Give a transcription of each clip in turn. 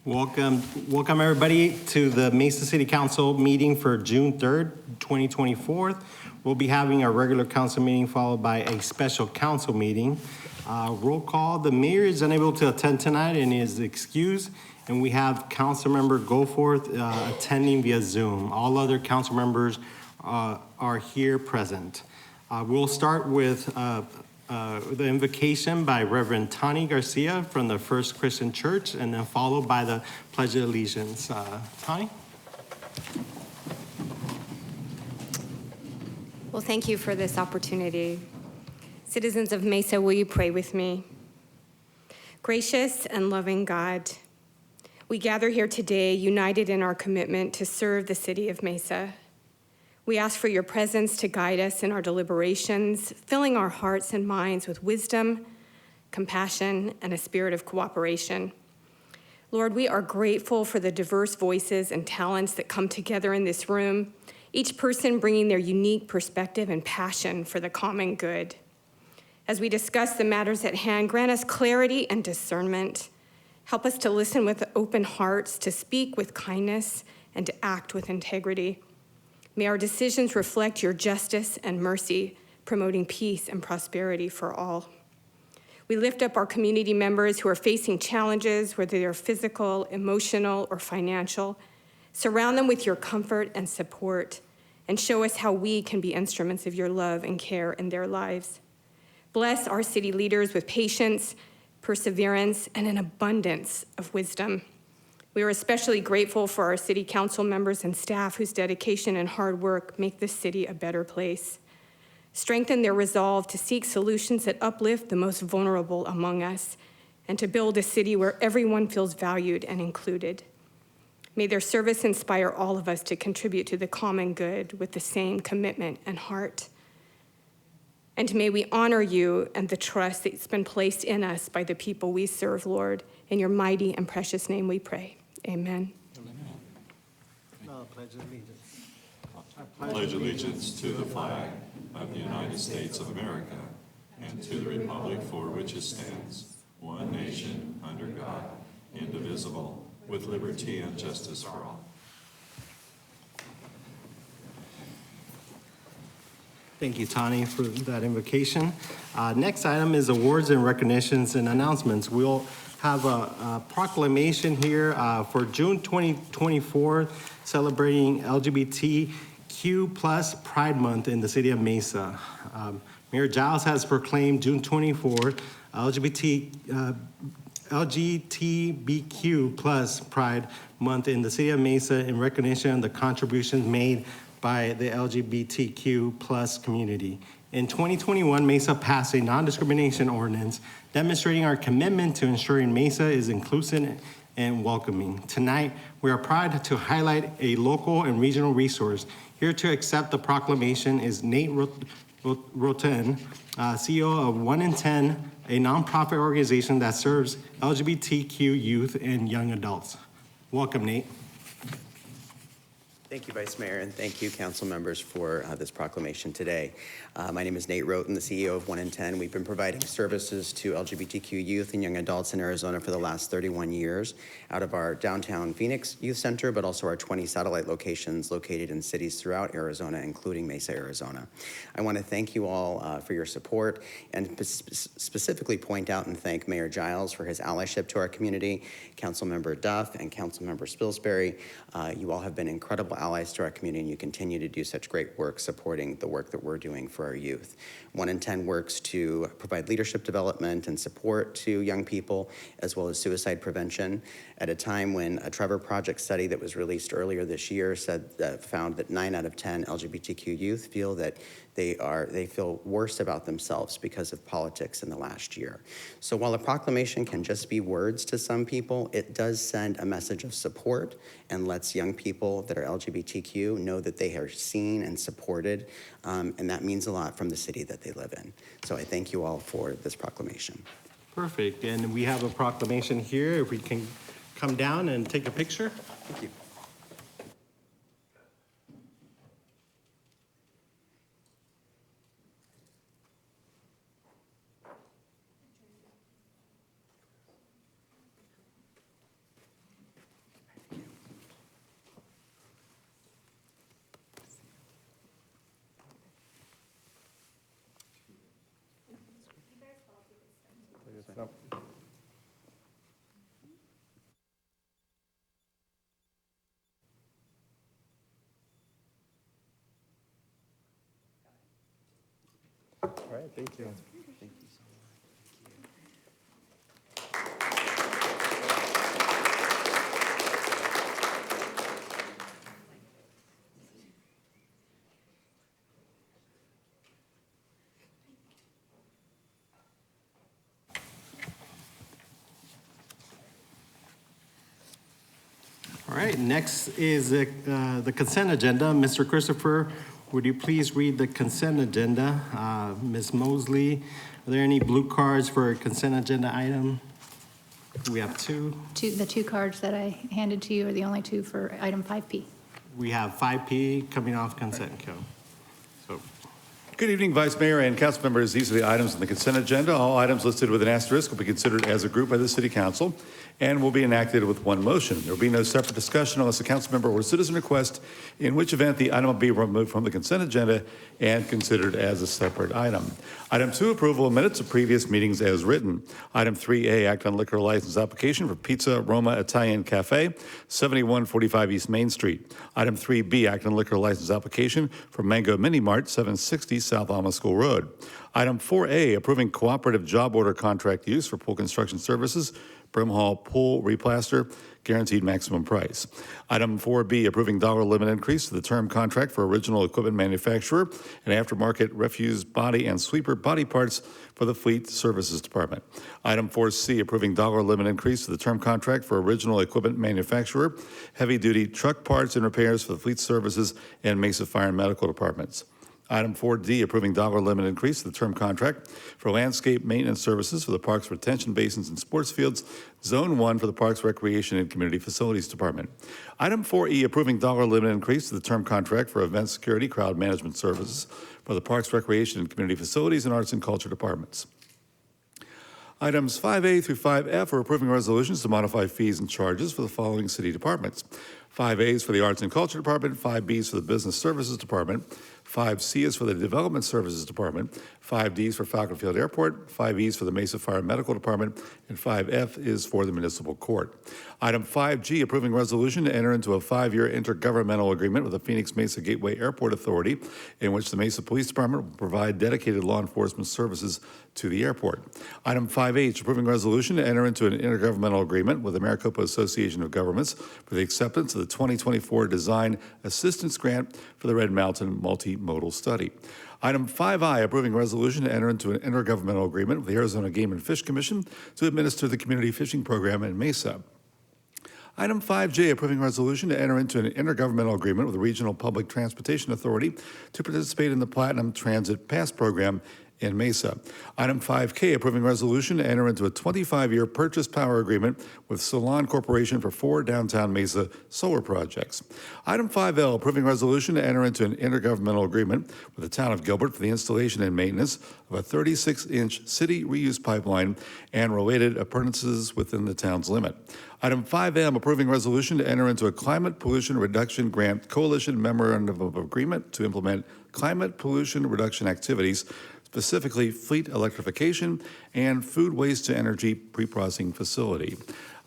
Welcome everybody to the Mesa City Council meeting for June 3rd, 2024. We'll be having our regular council meeting followed by a special council meeting. Roll call, the mayor is unable to attend tonight and is excused, and we have Councilmember Goforth attending via Zoom. All other council members are here present. We'll start with the invocation by Reverend Tani Garcia from the First Christian Church, and then followed by the Pledge of Allegiance. Tani? Well, thank you for this opportunity. Citizens of Mesa, will you pray with me? Gracious and loving God, we gather here today united in our commitment to serve the city of Mesa. We ask for your presence to guide us in our deliberations, filling our hearts and minds with wisdom, compassion, and a spirit of cooperation. Lord, we are grateful for the diverse voices and talents that come together in this room, each person bringing their unique perspective and passion for the common good. As we discuss the matters at hand, grant us clarity and discernment. Help us to listen with open hearts, to speak with kindness, and to act with integrity. May our decisions reflect your justice and mercy, promoting peace and prosperity for all. We lift up our community members who are facing challenges, whether they're physical, emotional, or financial. Surround them with your comfort and support, and show us how we can be instruments of your love and care in their lives. Bless our city leaders with patience, perseverance, and an abundance of wisdom. We are especially grateful for our city council members and staff whose dedication and hard work make this city a better place. Strengthen their resolve to seek solutions that uplift the most vulnerable among us and to build a city where everyone feels valued and included. May their service inspire all of us to contribute to the common good with the same commitment and heart. And may we honor you and the trust that's been placed in us by the people we serve, Lord. In your mighty and precious name we pray. Amen. I pledge allegiance to the flag of the United States of America and to the republic for which it stands, one nation, under God, indivisible, with liberty and justice for all. Thank you, Tani, for that invocation. Next item is awards and recognitions and announcements. We'll have a proclamation here for June 2024, celebrating LGBTQ plus Pride Month in the city of Mesa. Mayor Giles has proclaimed June 24 LGBTQ plus Pride Month in the city of Mesa in recognition of the contributions made by the LGBTQ plus community. In 2021, Mesa passed a non-discrimination ordinance demonstrating our commitment to ensuring Mesa is inclusive and welcoming. Tonight, we are proud to highlight a local and regional resource. Here to accept the proclamation is Nate Roten, CEO of 1 in 10, a nonprofit organization that serves LGBTQ youth and young adults. Welcome, Nate. Thank you, Vice Mayor, and thank you, council members, for this proclamation today. My name is Nate Roten, the CEO of 1 in 10. We've been providing services to LGBTQ youth and young adults in Arizona for the last 31 years out of our downtown Phoenix Youth Center, but also our 20 satellite locations located in cities throughout Arizona, including Mesa, Arizona. I want to thank you all for your support and specifically point out and thank Mayor Giles for his allyship to our community, Councilmember Duff and Councilmember Spilsbury. You all have been incredible allies to our community, and you continue to do such great work supporting the work that we're doing for our youth. 1 in 10 works to provide leadership development and support to young people, as well as suicide prevention. At a time when a Trevor Project study that was released earlier this year found that 9 out of 10 LGBTQ youth feel that they feel worse about themselves because of politics in the last year. So while a proclamation can just be words to some people, it does send a message of support and lets young people that are LGBTQ know that they are seen and supported, and that means a lot from the city that they live in. So I thank you all for this proclamation. Perfect, and we have a proclamation here. If we can come down and take a picture. Thank you. All right, thank you. Thank you so much. All right, next is the consent agenda. Mr. Christopher, would you please read the consent agenda? Ms. Mosley, are there any blue cards for a consent agenda item? We have two. The two cards that I handed to you are the only two for item 5P. We have 5P coming off consent co. So, Good evening, Vice Mayor and council members. These are the items on the consent agenda. All items listed with an asterisk will be considered as a group by the City Council and will be enacted with one motion. There will be no separate discussion unless a council member or citizen requests, in which event the item will be removed from the consent agenda and considered as a separate item. Item 2, approval of minutes of previous meetings as written. Item 3A, act on liquor license application for Pizza Roma Italian Cafe, 7145 East Main Street. Item 3B, act on liquor license application for Mango Mini Mart, 760 South Alma School Road. Item 4A, approving cooperative job order contract use for pool construction services, Brimhall Pool Replaster, guaranteed maximum price. Item 4B, approving dollar limit increase to the term contract for original equipment manufacturer and aftermarket refuse body and sweeper body parts for the Fleet Services Department. Item 4C, approving dollar limit increase to the term contract for original equipment manufacturer, heavy-duty truck parts and repairs for the Fleet Services and Mesa Fire and Medical Departments. Item 4D, approving dollar limit increase to the term contract for landscape maintenance services for the Parks Retention Basins and Sports Fields, Zone 1 for the Parks Recreation and Community Facilities Department. Item 4E, approving dollar limit increase to the term contract for event security crowd management services for the Parks Recreation and Community Facilities and Arts and Culture Departments. Items 5A through 5F are approving resolutions to modify fees and charges for the following city departments. 5A is for the Arts and Culture Department, 5B is for the Business Services Department, 5C is for the Development Services Department, 5D is for Falcon Field Airport, 5E is for the Mesa Fire and Medical Department, and 5F is for the Municipal Court. Item 5G, approving resolution to enter into a 5-year intergovernmental agreement with the Phoenix Mesa Gateway Airport Authority, in which the Mesa Police Department will provide dedicated law enforcement services to the airport. Item 5H, approving resolution to enter into an intergovernmental agreement with the Maricopa Association of Governments for the acceptance of the 2024 Design Assistance Grant for the Red Mountain Multimodal Study. Item 5I, approving resolution to enter into an intergovernmental agreement with the Arizona Game and Fish Commission to administer the community fishing program in Mesa. Item 5J, approving resolution to enter into an intergovernmental agreement with the Regional Public Transportation Authority to participate in the Platinum Transit Pass program in Mesa. Item 5K, approving resolution to enter into a 25-year purchase power agreement with Solon Corporation for 4 downtown Mesa solar projects. Item 5L, approving resolution to enter into an intergovernmental agreement with the town of Gilbert for the installation and maintenance of a 36-inch city reuse pipeline and related appurtenances within the town's limit. Item 5M, approving resolution to enter into a climate pollution reduction grant coalition memorandum of agreement to implement climate pollution reduction activities, specifically fleet electrification and food waste to energy preprocessing facility.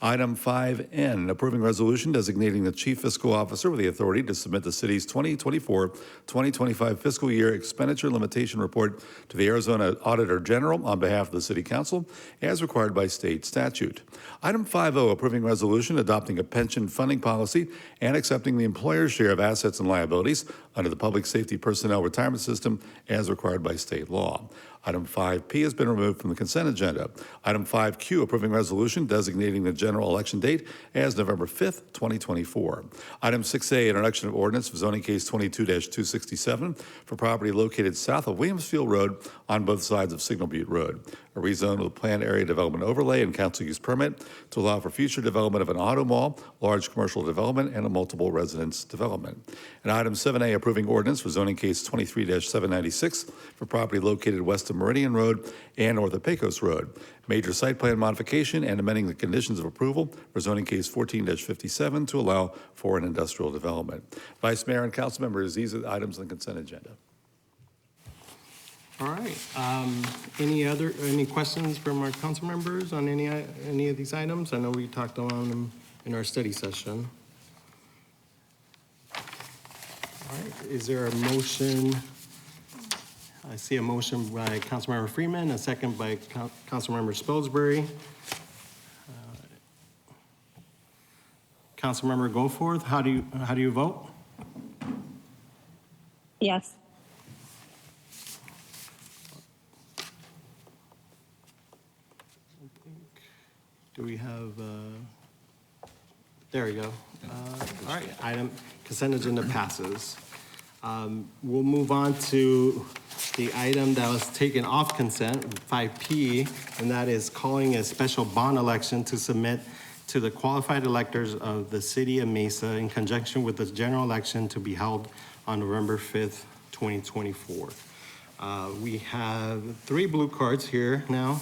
Item 5N, approving resolution designating the chief fiscal officer with the authority to submit the city's 2024-2025 fiscal year expenditure limitation report to the Arizona Auditor General on behalf of the City Council, as required by state statute. Item 5O, approving resolution adopting a pension funding policy and accepting the employer's share of assets and liabilities under the Public Safety Personnel Retirement System as required by state law. Item 5P has been removed from the consent agenda. Item 5Q, approving resolution designating the general election date as November 5th, 2024. Item 6A, introduction of ordinance of zoning case 22-267 for property located south of Williamsfield Road on both sides of Signal Butte Road. A rezone with a planned area development overlay and council use permit to allow for future development of an auto mall, large commercial development, and a multiple residence development. And item 7A, approving ordinance for zoning case 23-796 for property located west of Meridian Road and north of Pecos Road. Major site plan modification and amending the conditions of approval for zoning case 14-57 to allow for an industrial development. Vice Mayor and council members, these are the items on the consent agenda. all right. Any questions from our council members on any of these items? I know we talked on them in our study session. All right, is there a motion I see a motion by Councilmember Freeman, a second by Councilmember Spilsbury. Councilmember Goforth, how do you vote? Yes. Do we have, there we go. All right, item, consent agenda passes. We'll move on to the item that was taken off consent, 5P, and that is calling a special bond election to submit to the qualified electors of the city of Mesa in conjunction with the general election to be held on November 5th, 2024. We have 3 blue cards here now.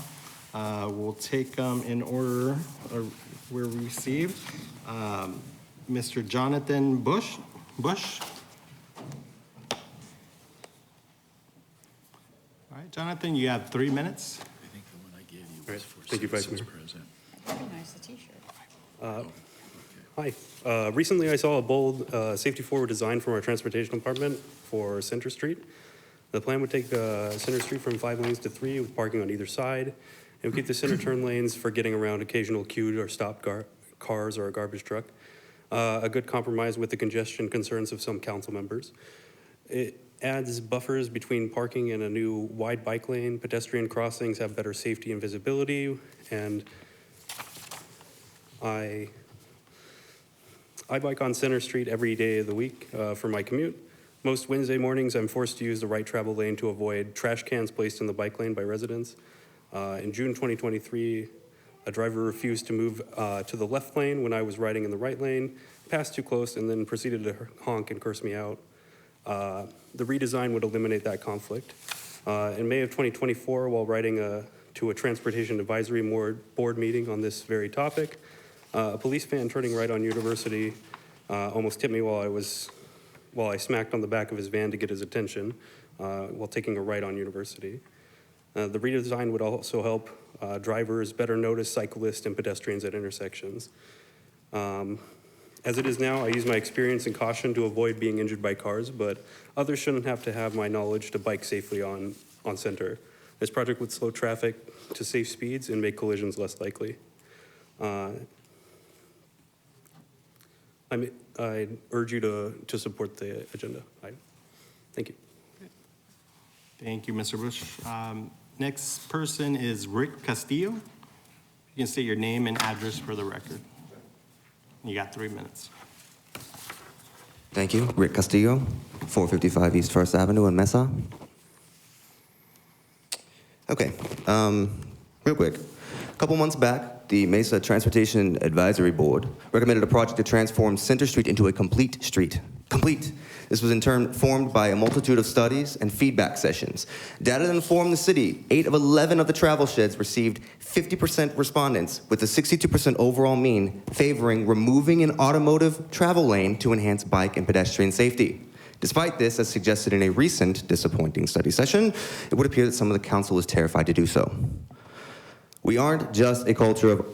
We'll take them in order we're received. Mr. Jonathan Bush. All right, Jonathan, you have 3 minutes. I think the one I gave you All right. was for Thank you, Vice Citizens Mayor. Present. Nice, the t-shirt. Hi. Recently, I saw a bold safety-forward design from our transportation department for Center Street. The plan would take Center Street from 5 lanes to 3 with parking on either side. It would keep the center turn lanes for getting around occasional queued or stopped cars or a garbage truck. A good compromise with the congestion concerns of some council members. It adds buffers between parking and a new wide bike lane. Pedestrian crossings have better safety and visibility, and I bike on Center Street every day of the week for my commute. Most Wednesday mornings, I'm forced to use the right travel lane to avoid trash cans placed in the bike lane by residents. In June 2023, a driver refused to move to the left lane when I was riding in the right lane, passed too close, and then proceeded to honk and curse me out. The redesign would eliminate that conflict. In May of 2024, while riding to a transportation advisory board meeting on this very topic, a police van turning right on University almost hit me while I smacked on the back of his van to get his attention while taking a right on University. The redesign would also help drivers better notice cyclists and pedestrians at intersections. As it is now, I use my experience and caution to avoid being injured by cars, but others shouldn't have to have my knowledge to bike safely on Center. This project would slow traffic to safe speeds and make collisions less likely. I urge you to support the agenda item. Thank you. Thank you, Mr. Bush. Next person is Rick Castillo. You can state your name and address for the record. You got 3 minutes. Thank you. Rick Castillo, 455 East First Avenue in Mesa. Okay, real quick. A couple months back, the Mesa Transportation Advisory Board recommended a project to transform Center Street into a complete street. Complete. This was in turn formed by a multitude of studies and feedback sessions. Data that informed the city, 8 of 11 of the travel sheds received 50% respondents, with a 62% overall mean favoring removing an automotive travel lane to enhance bike and pedestrian safety. Despite this, as suggested in a recent disappointing study session, it would appear that some of the council is terrified to do so. We aren't just a culture of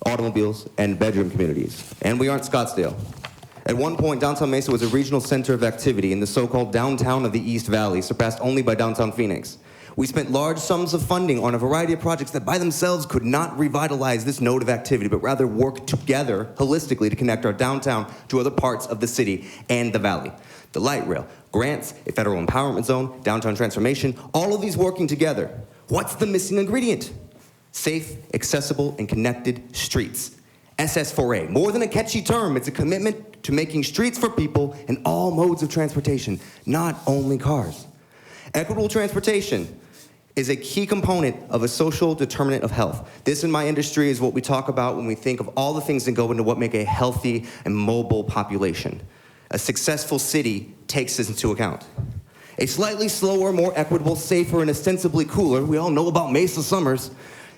automobiles and bedroom communities, and we aren't Scottsdale. At one point, downtown Mesa was a regional center of activity in the so-called downtown of the East Valley, surpassed only by downtown Phoenix. We spent large sums of funding on a variety of projects that by themselves could not revitalize this node of activity, but rather work together holistically to connect our downtown to other parts of the city and the valley. The light rail, grants, a federal empowerment zone, downtown transformation, all of these working together. What's the missing ingredient? Safe, accessible, and connected streets. SS4A, more than a catchy term, it's a commitment to making streets for people in all modes of transportation, not only cars. Equitable transportation is a key component of a social determinant of health. This in my industry is what we talk about when we think of all the things that go into what make a healthy and mobile population. A successful city takes this into account. A slightly slower, more equitable, safer, and ostensibly cooler, we all know about Mesa summers,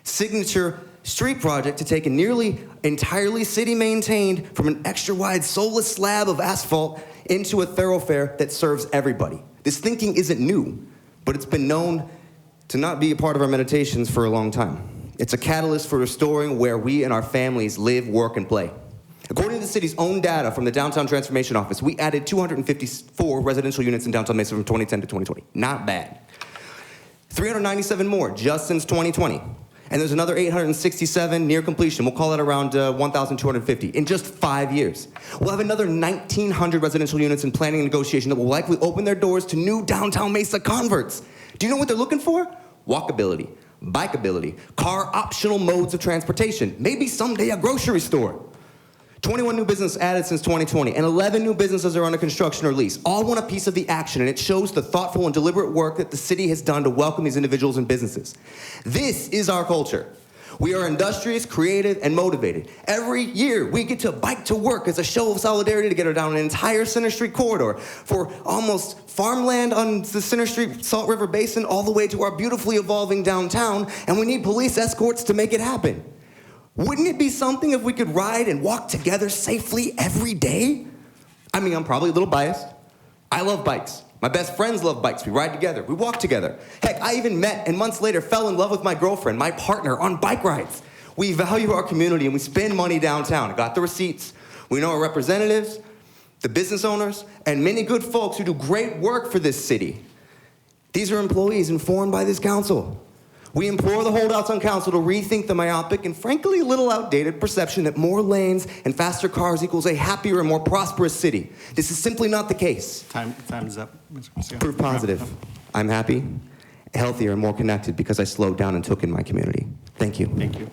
signature street project to take a nearly entirely city-maintained from an extra-wide soulless slab of asphalt into a thoroughfare that serves everybody. This thinking isn't new, but it's been known to not be a part of our meditations for a long time. It's a catalyst for restoring where we and our families live, work, and play. According to the city's own data from the Downtown Transformation Office, we added 254 residential units in downtown Mesa from 2010 to 2020. Not bad. 397 more just since 2020. And there's another 867 near completion. We'll call it around 1,250 in just 5 years. We'll have another 1,900 residential units in planning and negotiation that will likely open their doors to new downtown Mesa converts. Do you know what they're looking for? Walkability, bikeability, car-optional modes of transportation, maybe someday a grocery store. 21 new businesses added since 2020, and 11 new businesses are under construction or lease. All want a piece of the action, and it shows the thoughtful and deliberate work that the city has done to welcome these individuals and businesses. This is our culture. We are industrious, creative, and motivated. Every year, we get to bike to work as a show of solidarity together down an entire Center Street corridor for almost farmland on the Center Street Salt River Basin all the way to our beautifully evolving downtown, and we need police escorts to make it happen. Wouldn't it be something if we could ride and walk together safely every day? I mean, I'm probably a little biased. I love bikes. My best friends love bikes. We ride together. We walk together. Heck, I even met and months later fell in love with my girlfriend, my partner, on bike rides. We value our community and we spend money downtown. I got the receipts. We know our representatives, the business owners, and many good folks who do great work for this city. These are employees informed by this council. We implore the holdouts on council to rethink the myopic and frankly a little outdated perception that more lanes and faster cars equals a happier and more prosperous city. This is simply not the case. Time's up, Mr. Castillo. Proof positive. I'm happy, healthier, and more connected because I slowed down and took in my community. Thank you. Thank you.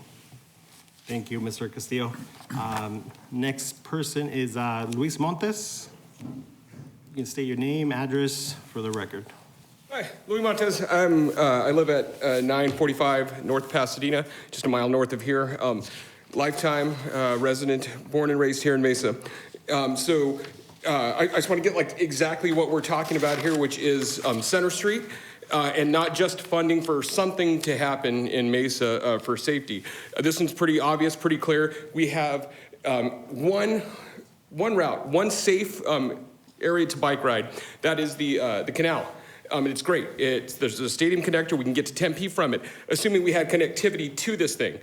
Thank you, Mr. Castillo. Next person is Luis Montes. You can state your name, address for the record. Hi, Louis Montes. I live at 945 North Pasadena, just a mile north of here. Lifetime resident, born and raised here in Mesa. I just want to get like exactly what we're talking about here, which is Center Street, and not just funding for something to happen in Mesa for safety. This one's pretty obvious, pretty clear. We have one route, one safe area to bike ride. That is the canal. And it's great. There's a stadium connector. We can get to Tempe from it, assuming we had connectivity to this thing.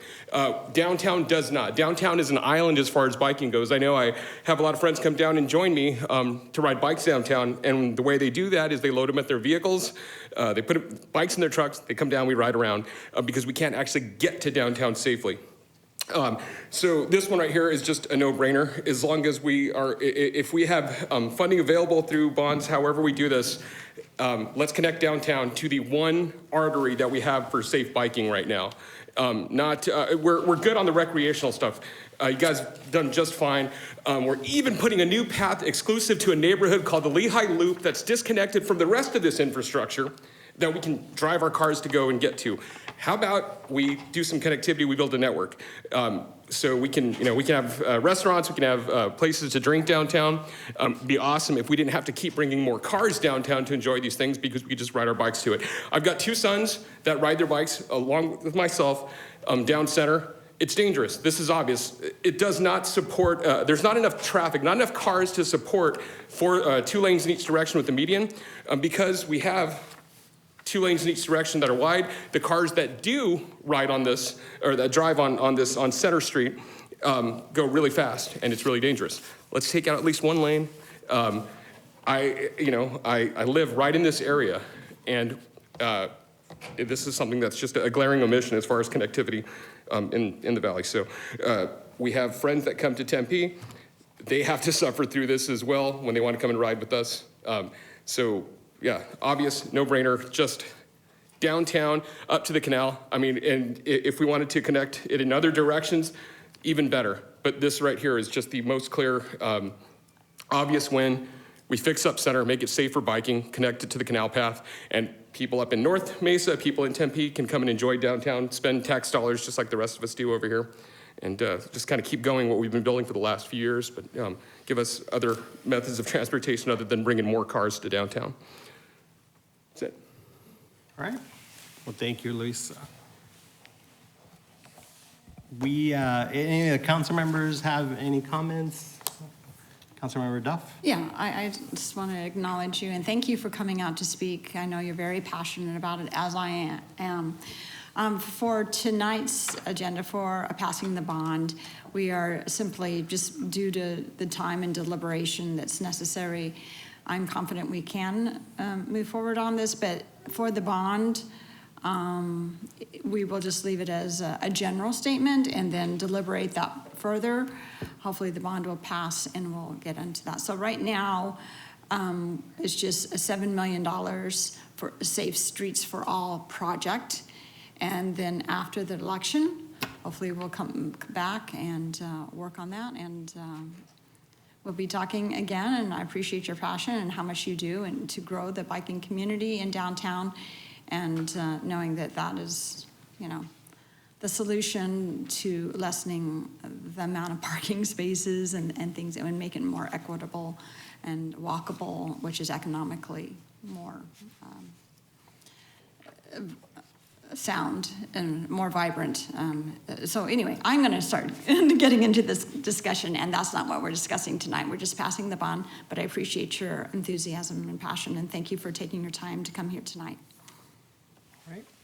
Downtown does not. Downtown is an island as far as biking goes. I know I have a lot of friends come down and join me to ride bikes downtown, and the way they do that is they load them at their vehicles. They put bikes in their trucks. They come down. We ride around because we can't actually get to downtown safely. So this one right here is just a no-brainer. As long as if we have funding available through bonds, however we do this, let's connect downtown to the one artery that we have for safe biking right now. We're good on the recreational stuff. You guys have done just fine. We're even putting a new path exclusive to a neighborhood called the Lehigh Loop that's disconnected from the rest of this infrastructure that we can drive our cars to go and get to. How about we do some connectivity, we build a network. So we can have restaurants, we can have places to drink downtown. It'd be awesome if we didn't have to keep bringing more cars downtown to enjoy these things because we could just ride our bikes to it. I've got two sons that ride their bikes along with myself down Center. It's dangerous. This is obvious. It does not support, there's not enough traffic, not enough cars to support 2 lanes in each direction with the median because we have 2 lanes in each direction that are wide. The cars that do ride on this, or that drive on this on Center Street, go really fast, and it's really dangerous. Let's take out at least 1 lane. I live right in this area, and this is something that's just a glaring omission as far as connectivity in the valley. So we have friends that come to Tempe. They have to suffer through this as well when they want to come and ride with us. Yeah, obvious, no-brainer, just downtown, up to the canal. I mean, and if we wanted to connect it in other directions, even better. But this right here is just the most clear, obvious win. We fix up Center, make it safe for biking, connect it to the canal path, and people up in North Mesa, people in Tempe can come and enjoy downtown, spend tax dollars just like the rest of us do over here, and just kind of keep going what we've been building for the last few years, but give us other methods of transportation other than bringing more cars to downtown. That's it. All right. Well, thank you, Luis. Any of the council members have any comments? Councilmember Duff? Yeah, I just want to acknowledge you and thank you for coming out to speak. I know you're very passionate about it, as I am. For tonight's agenda for passing the bond, we are simply, just due to the time and deliberation that's necessary, I'm confident we can move forward on this, but for the bond, We will just leave it as a general statement and then deliberate that further. Hopefully, the bond will pass and we'll get into that. So right now, it's just a $7 million for Safe Streets for All project. And then after the election, hopefully we'll come back and work on that. And we'll be talking again, and I appreciate your passion and how much you do and to grow the biking community in downtown, and knowing that that is, the solution to lessening the amount of parking spaces and things, and make it more equitable and walkable, which is economically more sound and more vibrant. So anyway, I'm going to start getting into this discussion, and that's not what we're discussing tonight. We're just passing the bond, but I appreciate your enthusiasm and passion, and thank you for taking your time to come here tonight.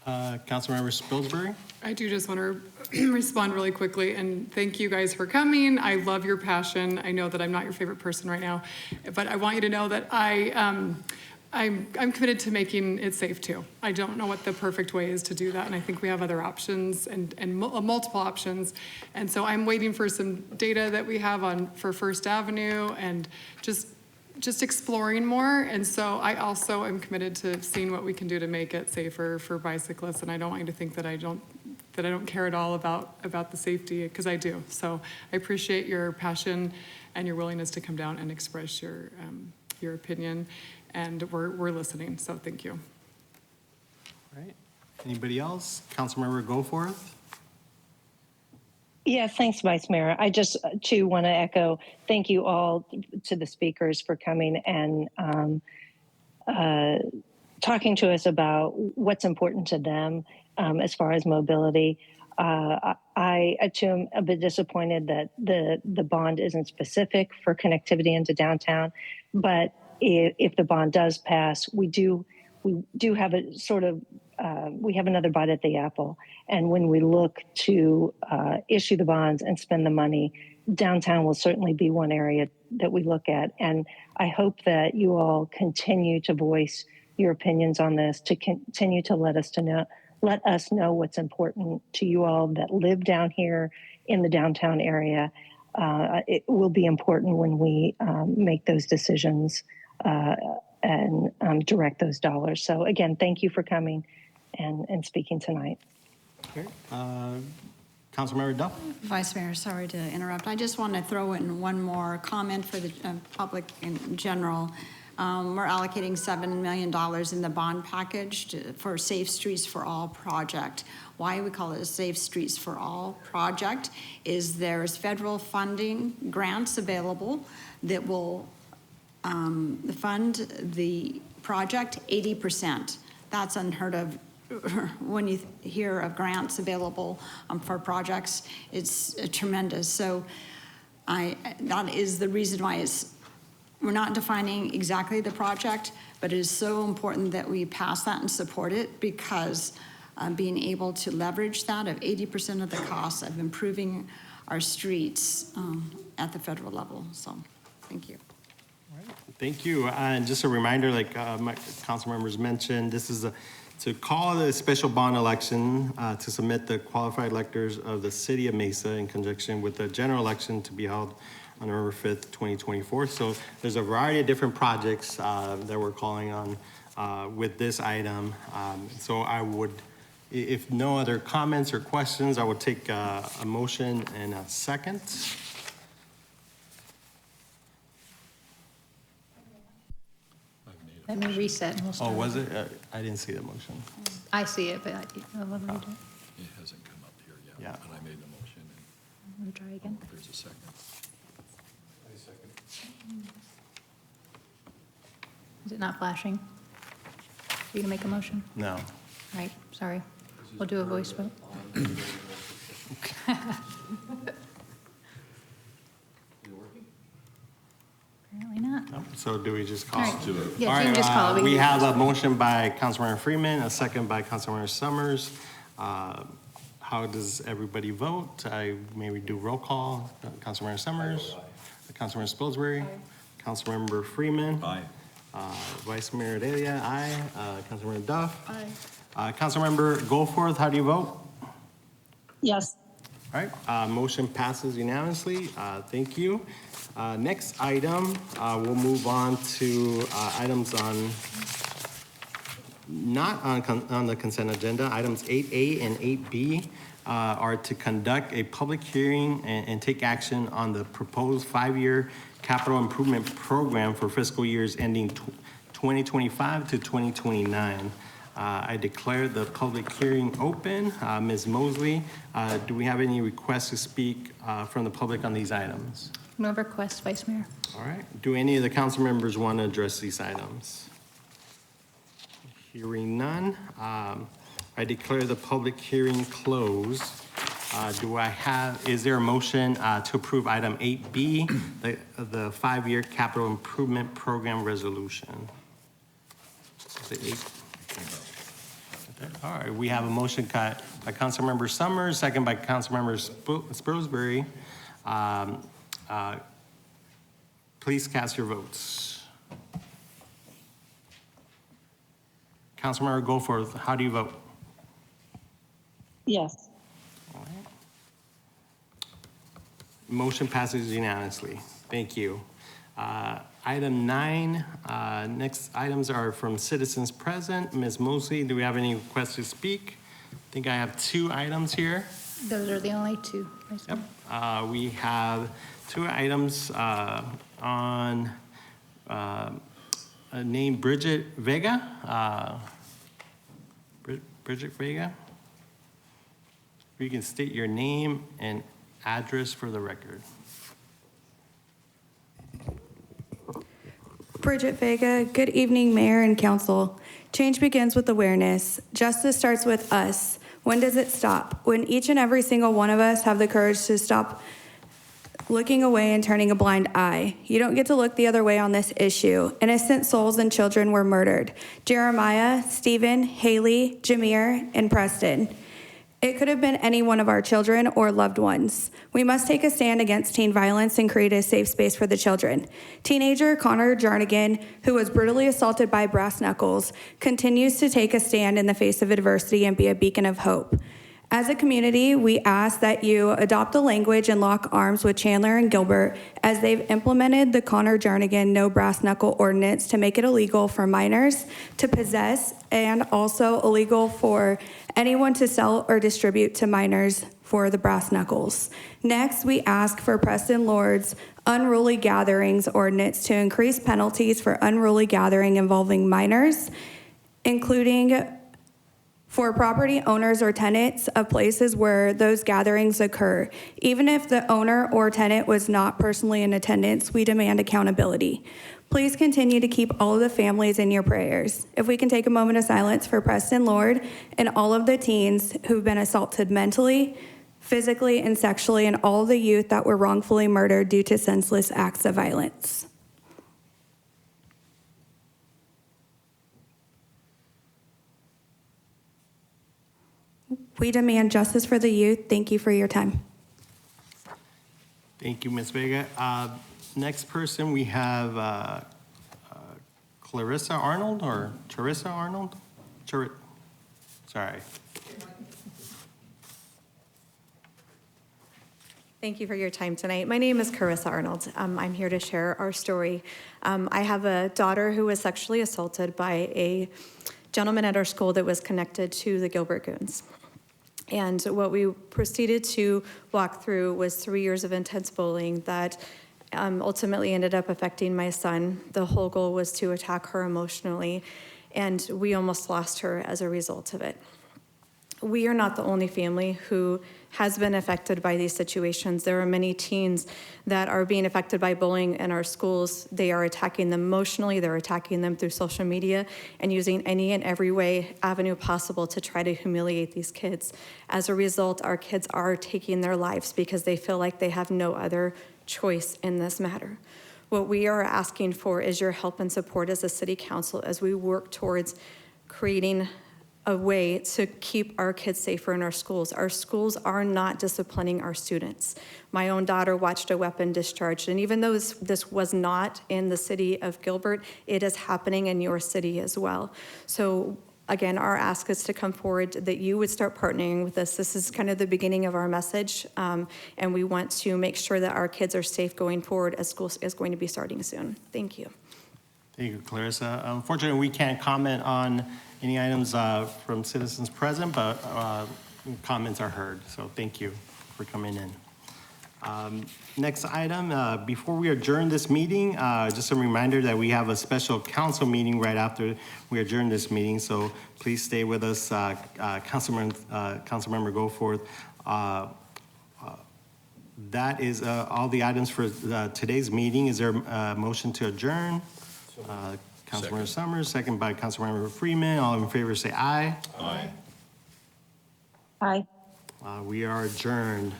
Councilmember Spilsbury? I do just want to respond really quickly, and thank you guys for coming. I love your passion. I know that I'm not your favorite person right now, but I want you to know that I'm committed to making it safe too. I don't know what the perfect way is to do that, and I think we have other options and multiple options. And so I'm waiting for some data that we have for First Avenue and just exploring more. And so I also am committed to seeing what we can do to make it safer for bicyclists. And I don't want you to think that I don't care at all about the safety, because I do. So I appreciate your passion and your willingness to come down and express your opinion. And we're listening, so thank you. All right. Anybody else? Councilmember Goforth? Yeah, thanks, Vice Mayor. I just, too, want to echo thank you all to the speakers for coming and talking to us about what's important to them as far as mobility. I, too, am a bit disappointed that the bond isn't specific for connectivity into downtown, but if the bond does pass, we do have a sort of we have another bite at the apple. And when we look to issue the bonds and spend the money, downtown will certainly be one area that we look at. And I hope that you all continue to voice your opinions on this, to continue to let us know what's important to you all that live down here in the downtown area. It will be important when we make those decisions and direct those dollars. So again, thank you for coming and speaking tonight. Okay. Councilmember Duff? Vice Mayor, sorry to interrupt. I just want to throw in one more comment for the public in general. We're allocating $7 million in the bond package for Safe Streets for All project. Why we call it a Safe Streets for All project is there's federal funding grants available that will fund the project 80%. That's unheard of. When you hear of grants available for projects, it's tremendous. So that is the reason why we're not defining exactly the project, but it is so important that we pass that and support it, because being able to leverage that of 80% of the cost of improving our streets at the federal level. So thank you. Thank you. And just a reminder, like my council members mentioned, this is to call the special bond election to submit the qualified electors of the city of Mesa in conjunction with the general election to be held on November 5th, 2024. So there's a variety of different projects that we're calling on with this item. So I would, if no other comments or questions, I would take a motion and a second. Let me reset and we'll start. Oh, was it? I didn't see the motion. I see it, but I'll let me do it. It hasn't come up here yet. Yeah. But I made the motion, I'm gonna try again. and there's a second. Is it not flashing? You gonna make a motion? No. Right, sorry. We'll do a voice vote. Apparently not. No. So do we just call? All right. All Yeah, you right, can just call it. we have a motion by Councilmember Freeman, a second by Councilmember Summers. How does everybody vote? Maybe do roll call. Councilmember Summers, Councilmember Spilsbury, Councilmember Freeman. Aye. Vice Mayor Delia, aye. Councilmember Duff. Councilmember Goforth, how do you vote? Yes. All right, motion passes unanimously. Thank you. Next item, we'll move on to items not on the consent agenda. Items 8A and 8B are to conduct a public hearing and take action on the proposed 5-year capital improvement program for fiscal years ending 2025 to 2029. I declare the public hearing open. Ms. Mosley, do we have any requests to speak from the public on these items? No request, Vice Mayor. All right. Do any of the council members want to address these items? Hearing none, I declare the public hearing closed. Is there a motion to approve item 8B, the 5-year capital improvement program resolution? Is it 8? All right, we have a motion by Councilmember Summers, second by Councilmember Spilsbury. Please cast your votes. Councilmember Goforth, how do you vote? Yes. All right. Motion passes unanimously. Thank you. Item 9, next items are from citizens present. Ms. Mosley, do we have any requests to speak? I think I have 2 items here. Those are the only 2, Vice Mayor. Yep. We have 2 items on named Bridget Vega. Bridget Vega. You can state your name and address for the record. Bridget Vega, good evening, Mayor and Council. Change begins with awareness. Justice starts with us. When does it stop? When each and every single one of us have the courage to stop looking away and turning a blind eye. You don't get to look the other way on this issue. Innocent souls and children were murdered. Jeremiah, Stephen, Haley, Jameer, and Preston. It could have been any one of our children or loved ones. We must take a stand against teen violence and create a safe space for the children. Teenager Connor Jarnigan, who was brutally assaulted by Brass Knuckles, continues to take a stand in the face of adversity and be a beacon of hope. As a community, we ask that you adopt a language and lock arms with Chandler and Gilbert as they've implemented the Connor Jarnigan No Brass Knuckle Ordinance to make it illegal for minors to possess and also illegal for anyone to sell or distribute to minors for the brass knuckles. Next, we ask for Preston Lord's Unruly Gatherings Ordinance to increase penalties for unruly gathering involving minors, including for property owners or tenants of places where those gatherings occur. Even if the owner or tenant was not personally in attendance, we demand accountability. Please continue to keep all of the families in your prayers. If we can take a moment of silence for Preston Lord and all of the teens who've been assaulted mentally, physically, and sexually, and all the youth that were wrongfully murdered due to senseless acts of violence. We demand justice for the youth. Thank you for your time. Thank you, Ms. Vega. Next person, we have Clarissa Arnold or Charissa Arnold? Sorry. Thank you for your time tonight. My name is Carissa Arnold. I'm here to share our story. I have a daughter who was sexually assaulted by a gentleman at our school that was connected to the Gilbert Goons. And what we proceeded to walk through was 3 years of intense bullying that ultimately ended up affecting my son. The whole goal was to attack her emotionally, and we almost lost her as a result of it. We are not the only family who has been affected by these situations. There are many teens that are being affected by bullying in our schools. They are attacking them emotionally, they're attacking them through social media, and using any and every avenue possible to try to humiliate these kids. As a result, our kids are taking their lives because they feel like they have no other choice in this matter. What we are asking for is your help and support as a city council as we work towards creating a way to keep our kids safer in our schools. Our schools are not disciplining our students. My own daughter watched a weapon discharged, and even though this was not in the city of Gilbert, it is happening in your city as well. So Again, our ask is to come forward, that you would start partnering with us. This is kind of the beginning of our message, and we want to make sure that our kids are safe going forward as school is going to be starting soon. Thank you. Thank you, Clarissa. Unfortunately, we can't comment on any items from citizens present, but comments are heard. So thank you for coming in. Next item, before we adjourn this meeting, just a reminder that we have a special council meeting right after we adjourn this meeting. So please stay with us, Councilmember Goforth. That is all the items for today's meeting. Is there a motion to adjourn? Councilmember Summers, second by Councilmember Freeman. All in favor say aye. Aye. Aye. We are adjourned.